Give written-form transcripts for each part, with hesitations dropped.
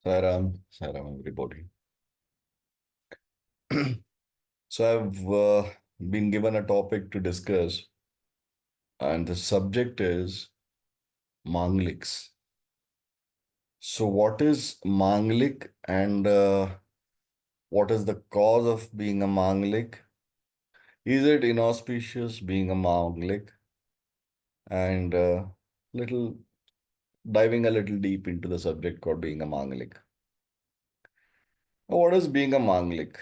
Sairam, everybody. So I've been given a topic to discuss, and the subject is Mangliks. So, what is Manglik, and what is the cause of being a Manglik? Is it inauspicious being a Manglik? And little diving a little deep into the subject called being a Manglik. Now, what is being a Manglik?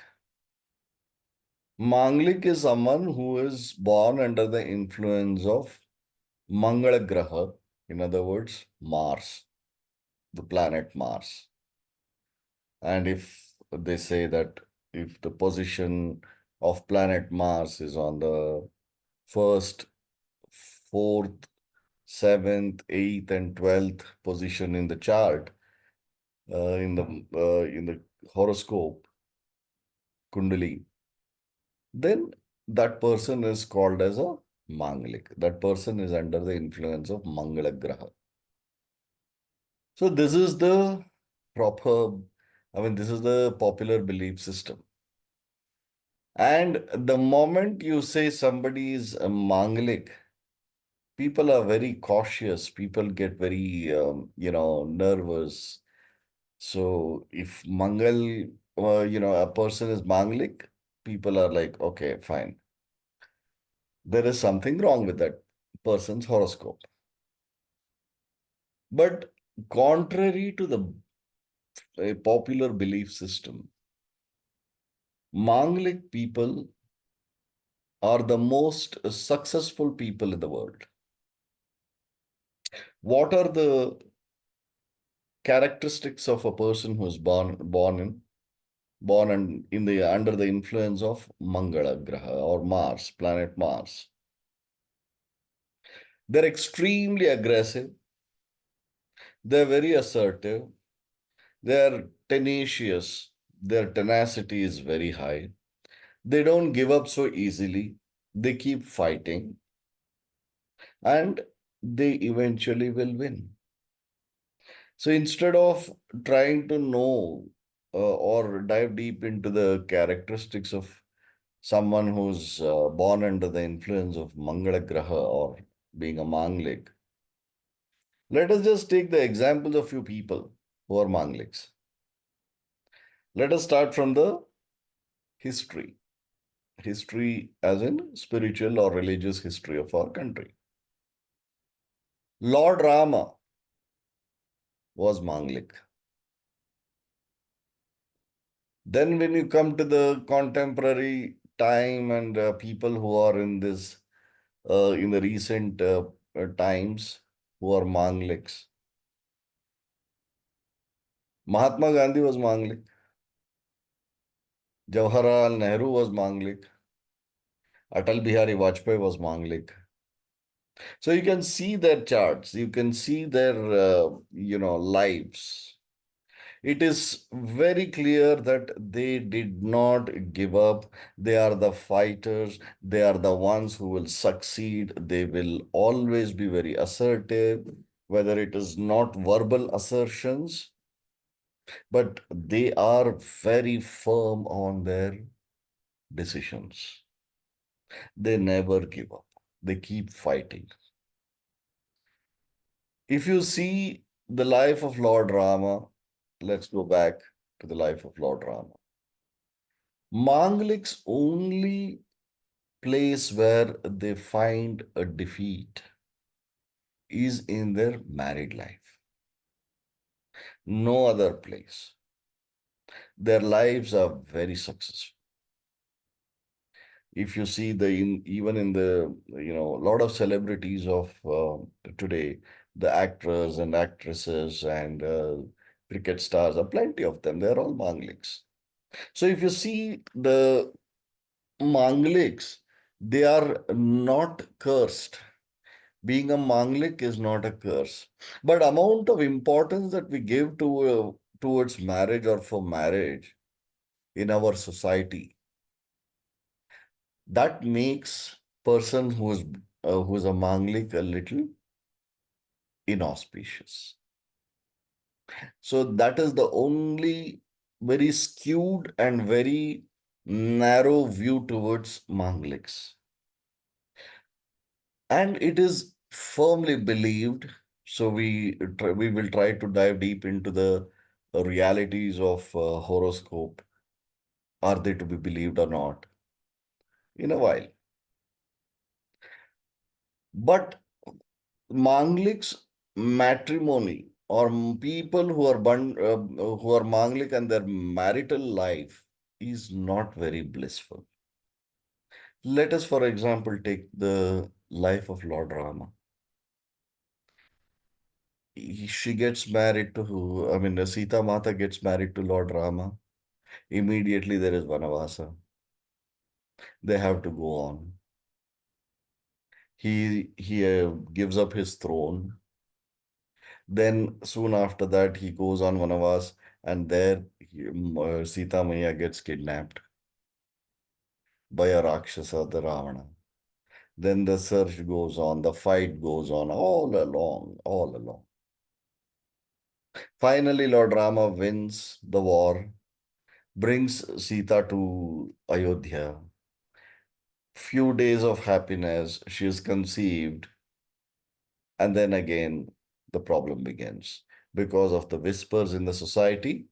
Manglik is someone who is born under the influence of Mangala Graha, in other words, Mars, the planet Mars. And if they say that if the position of planet Mars is on the first, fourth, seventh, eighth, and 12th position in the chart, in the horoscope, Kundali, then that person is called as a Manglik. That person is under the influence of Mangala Graha. So this is the proper, this is the popular belief system. And the moment you say somebody is a Manglik, people are very cautious. People get very, nervous. So if a person is Manglik, people are like, okay, fine. There is something wrong with that person's horoscope. But contrary to the popular belief system, Manglik people are the most successful people in the world. What are the characteristics of a person who is born and in the under the influence of Mangala Graha or Mars, planet Mars? They're extremely aggressive, they're very assertive, they're tenacious, their tenacity is very high. They don't give up so easily. They keep fighting and they eventually will win. So instead of trying to know or dive deep into the characteristics of someone who's born under the influence of Mangala Graha or being a Manglik, let us just take the examples of few people who are Mangliks. Let us start from the history. History as in spiritual or religious history of our country. Lord Rama was Manglik. Then, when you come to the contemporary time and people who are in the recent times, who are Mangliks, Mahatma Gandhi was Manglik, Jawaharlal Nehru was Manglik, Atal Bihari Vajpayee was Manglik. So you can see their charts, you can see their lives. It is very clear that they did not give up. They are the fighters. They are the ones who will succeed. They will always be very assertive, whether it is not verbal assertions, but they are very firm on their decisions. They never give up. They keep fighting. If you see the life of Lord Rama, let's go back to the life of Lord Rama. Manglik's only place where they find a defeat is in their married life. No other place. Their lives are very successful. If you see even in the a lot of celebrities of today, the actors and actresses and cricket stars are plenty of them. They're all Mangliks. So if you see the Mangliks, they are not cursed. Being a Manglik is not a curse. But amount of importance that we give towards marriage or for marriage in our society, that makes person who's a Manglik a little inauspicious. So that is the only very skewed and very narrow view towards Mangliks. And it is firmly believed, so we will try to dive deep into the realities of horoscope. Are they to be believed or not? In a while. But Manglik's matrimony or people who are Manglik and their marital life is not very blissful. Let us, for example, take the life of Lord Rama. She gets married to who? I mean, Sita Mata gets married to Lord Rama. Immediately there is Vanavasa. They have to go on. He gives up his throne. Then soon after that he goes on Vanavas, and there Sita Maya gets kidnapped by a Rakshasa, the Ravana. Then the search goes on, the fight goes on all along, all along. Finally, Lord Rama wins the war, brings Sita to Ayodhya. Few days of happiness, she is conceived, and then again the problem begins because of the whispers in the society,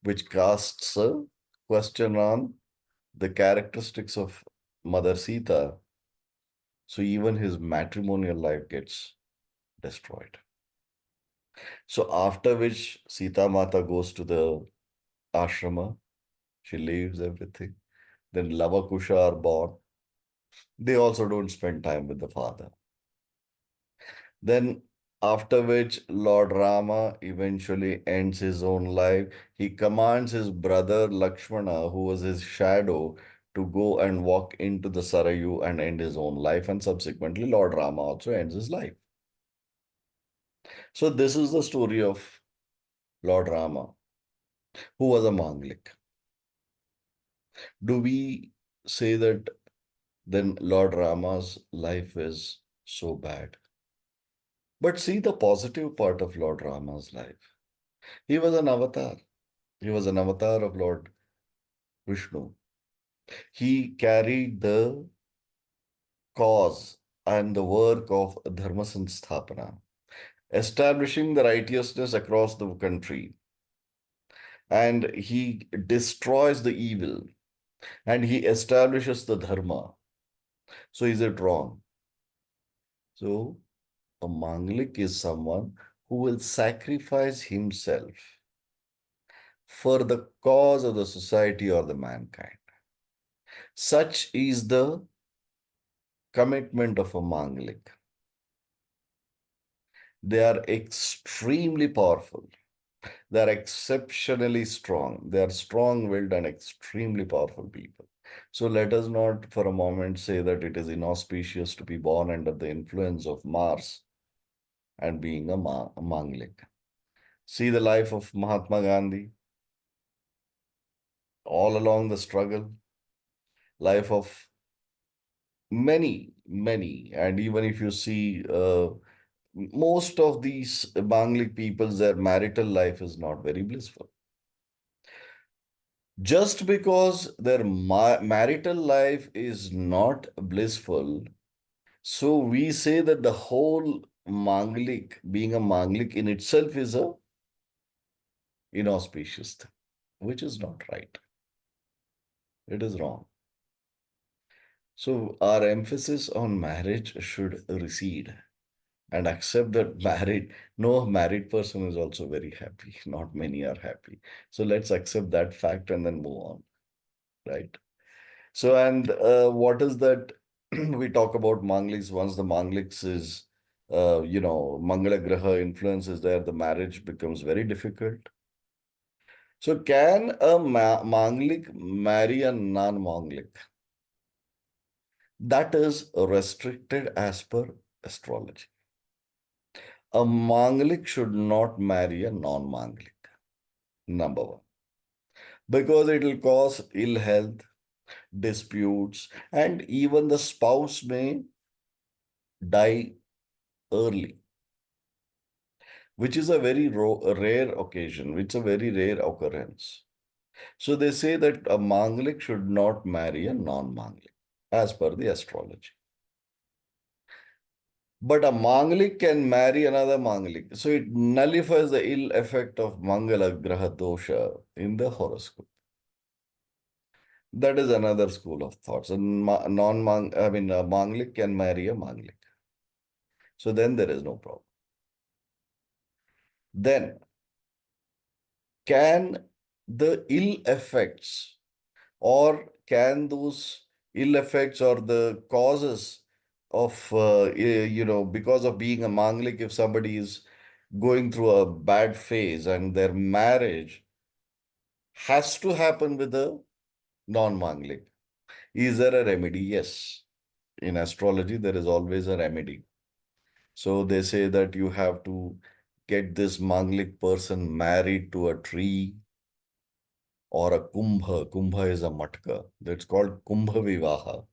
which casts a question on the characteristics of Mother Sita. So even his matrimonial life gets destroyed. So after which Sita Mata goes to the ashrama, she leaves everything. Then Lavakusha are born. They also don't spend time with the father. Then, after which Lord Rama eventually ends his own life. He commands his brother Lakshmana, who was his shadow, to go and walk into the Sarayu and end his own life. And subsequently, Lord Rama also ends his life. So, this is the story of Lord Rama, who was a Manglik. Do we say that then Lord Rama's life is so bad? But see the positive part of Lord Rama's life. He was an avatar. He was an avatar of Lord Vishnu. He carried the cause and the work of Dharma Sanstapana, establishing the righteousness across the country. And he destroys the evil and he establishes the Dharma. So is it wrong? So a Manglik is someone who will sacrifice himself for the cause of the society or the mankind. Such is the commitment of a Manglik. They are extremely powerful. They are exceptionally strong. They are strong willed and extremely powerful people. So let us not for a moment say that it is inauspicious to be born under the influence of Mars and being a Manglik. See the life of Mahatma Gandhi, all along the struggle, life of many, and even if you see most of these Banglik peoples, their marital life is not very blissful. Just because their marital life is not blissful, so we say that the whole Manglik, being a Manglik in itself is a inauspicious thing, which is not right. It is wrong. So our emphasis on marriage should recede and accept that no married person is also very happy. Not many are happy. So let's accept that fact and then move on, right? So, and what is that? We talk about Mangliks. Once the Mangliks is, Mangala Graha influence is there, the marriage becomes very difficult. So, can a Manglik marry a non-Manglik? That is restricted as per astrology. A Manglik should not marry a non-Manglik. Number one, because it will cause ill health, disputes, and even the spouse may die early. which is a very rare occasion, which is a very rare occurrence. So they say that a Manglik should not marry a non-Manglik, as per the astrology. But a Manglik can marry another Manglik. So it nullifies the ill effect of Mangala Graha Dosha in the horoscope. That is another school of thoughts. A non-Mang, I mean, a Manglik can marry a Manglik. So then there is no problem. Then, can the ill effects, or can those ill effects or the causes of, because of being a Manglik, if somebody is going through a bad phase and their marriage has to happen with a non-Manglik, is there a remedy? Yes. In astrology, there is always a remedy. So they say that you have to get this Manglik person married to a tree or a kumbha. Kumbha is a matka. That's called kumbha vivaha.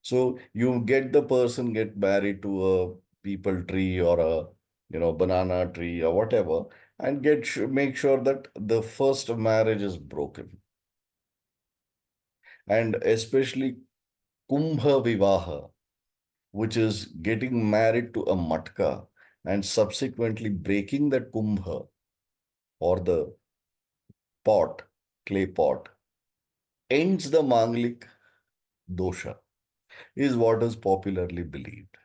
So you get the person get married to a people tree or a banana tree or whatever, and make sure that the first marriage is broken. And especially kumbha vivaha, which is getting married to a matka and subsequently breaking that kumbha or the pot, clay pot, ends the Manglik dosha, is what is popularly believed.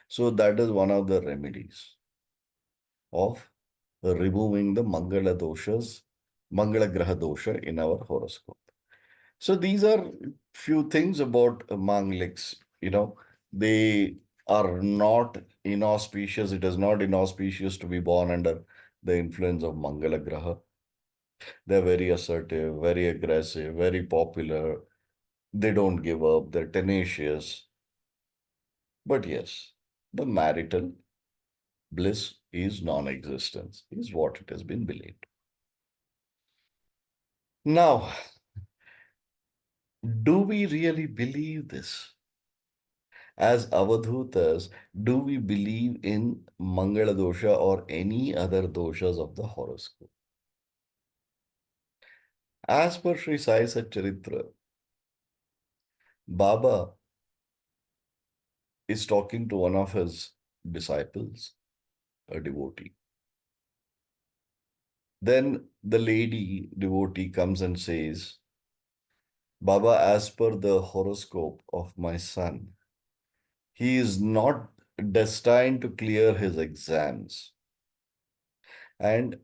So that is one of the remedies of removing the Mangala doshas, Mangala Graha dosha in our horoscope. So these are few things about Mangliks. They are not inauspicious. It is not inauspicious to be born under the influence of Mangala Graha. They're very assertive, very aggressive, very popular. They don't give up. They're tenacious. But yes, the marital bliss is non-existence, is what it has been believed. Now, do we really believe this? As Avadhutas, do we believe in Mangala dosha or any other doshas of the horoscope? As per Sri Sai Satcharitra, Baba is talking to one of his disciples, a devotee. Then the lady devotee comes and says, Baba, as per the horoscope of my son, he is not destined to clear his exams. And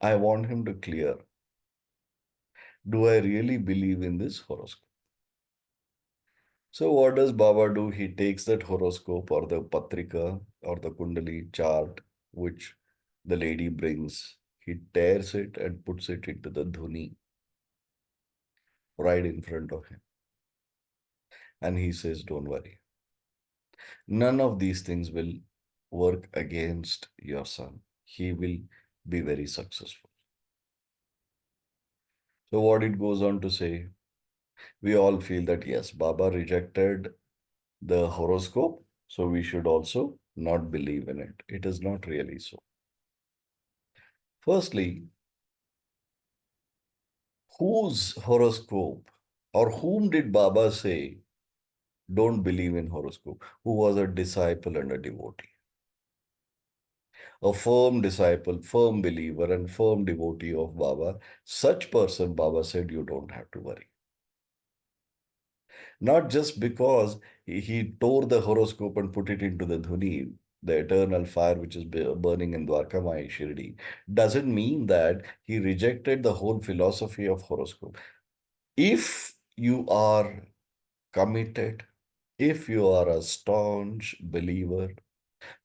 I want him to clear. Do I really believe in this horoscope? So what does Baba do? He takes that horoscope or the patrika or the kundali chart, which the lady brings. He tears it and puts it into the dhuni right in front of him. And he says, don't worry. None of these things will work against your son. He will be very successful. So what it goes on to say, we all feel that yes, Baba rejected the horoscope, so we should also not believe in it. It is not really so. Firstly, whose horoscope or whom did Baba say don't believe in horoscope? Who was a disciple and a devotee? A firm disciple, firm believer, and firm devotee of Baba. Such person, Baba said, you don't have to worry. Not just because he tore the horoscope and put it into the dhuni, the eternal fire which is burning in Dwarkamai Shirdi, doesn't mean that he rejected the whole philosophy of horoscope. If you are committed, if you are a staunch believer,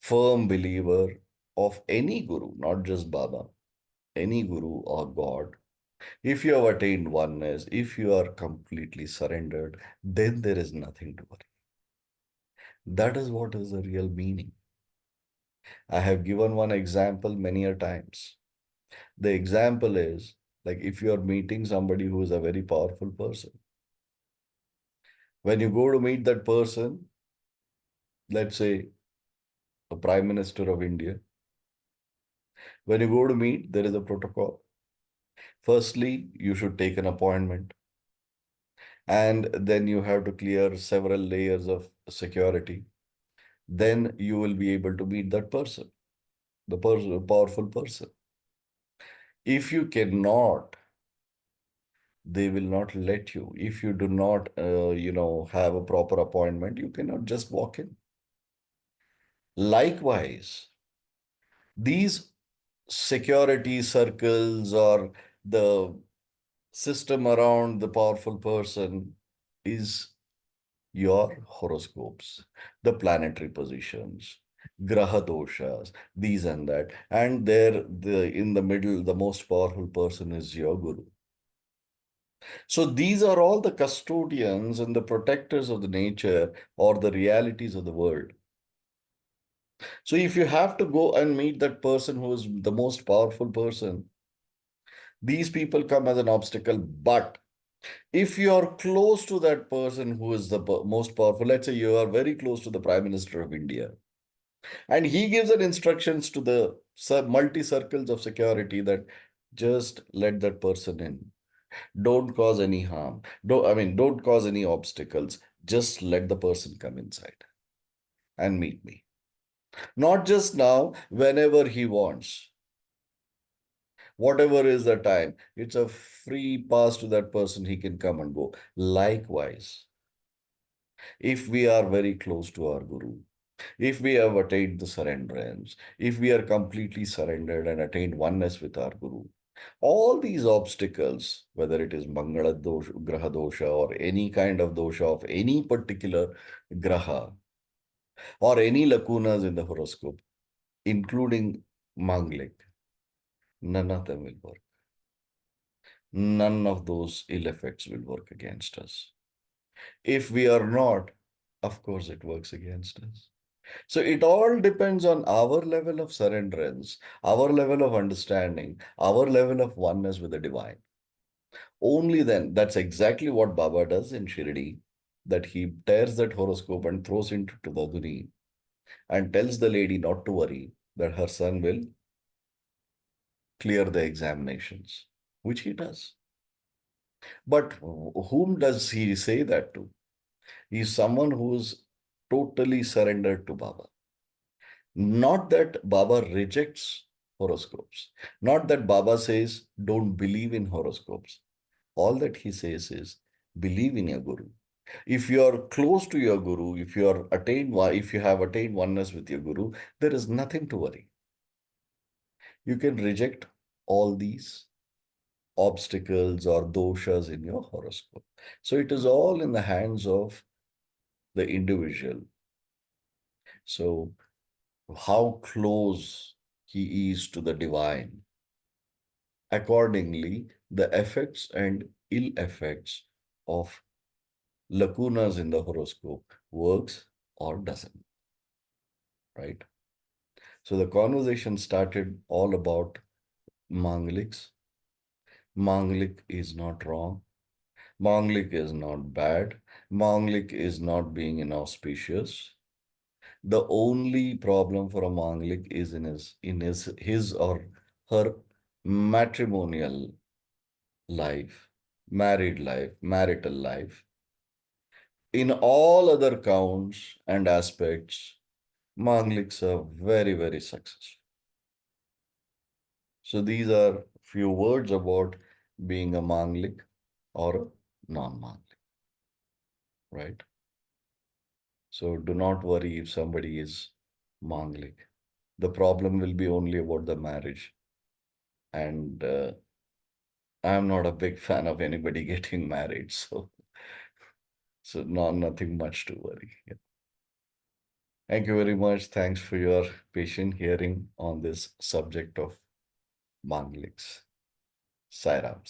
firm believer of any guru, not just Baba, any guru or God, if you have attained oneness, if you are completely surrendered, then there is nothing to worry. That is what is the real meaning. I have given one example many a times. The example is like if you are meeting somebody who is a very powerful person. When you go to meet that person, let's say a the Prime Minister of India. When you go to meet, there is a protocol. Firstly, you should take an appointment, and then you have to clear several layers of security. Then you will be able to meet that person, the powerful person. If you cannot, they will not let you. If you do not, have a proper appointment, you cannot just walk in. Likewise, these security circles or the system around the powerful person is your horoscopes, the planetary positions, graha doshas, these and that. And there, in the middle, the most powerful person is your guru. So these are all the custodians and the protectors of the nature or the realities of the world. So if you have to go and meet that person who is the most powerful person, these people come as an obstacle. But if you are close to that person who is the most powerful, let's say you are very close to the Prime Minister of India, and he gives an instructions to the multi circles of security that just let that person in. Don't cause any harm. Don't cause any obstacles. Just let the person come inside and meet me. Not just now, whenever he wants. Whatever is the time, it's a free pass to that person. He can come and go. Likewise, if we are very close to our Guru, if we have attained the surrenderance, if we are completely surrendered and attained oneness with our Guru, all these obstacles, whether it is Mangala dosha, Graha dosha, or any kind of dosha of any particular Graha, or any lacunas in the horoscope, including Manglik, none of them will work. None of those ill effects will work against us. If we are not, of course, it works against us. So it all depends on our level of surrenderance, our level of understanding, our level of oneness with the divine. Only then, that's exactly what Baba does in Shirdi, that he tears that horoscope and throws into the Duni and tells the lady not to worry, that her son will clear the examinations, which he does. But whom does he say that to? He's someone who's totally surrendered to Baba. Not that Baba rejects horoscopes. Not that Baba says, don't believe in horoscopes. All that he says is, believe in your Guru. If you are close to your Guru, if you have attained oneness with your Guru, there is nothing to worry. You can reject all these obstacles or doshas in your horoscope. So it is all in the hands of the individual. So how close he is to the divine. Accordingly, the effects and ill effects of lacunas in the horoscope works or doesn't, right? So the conversation started all about Mangaliks. Manglik is not wrong. Manglik is not bad. Manglik is not being inauspicious. The only problem for a Manglik is in his or her matrimonial life, married life, marital life. In all other counts and aspects, Mangliks are very, very successful. So these are few words about being a Manglik or a non-Manglik, right? So do not worry if somebody is Manglik. The problem will be only about the marriage. And I'm not a big fan of anybody getting married, so nothing much to worry. Yeah. Thank you very much. Thanks for your patient hearing on this subject of Mangliks. Sai Ram.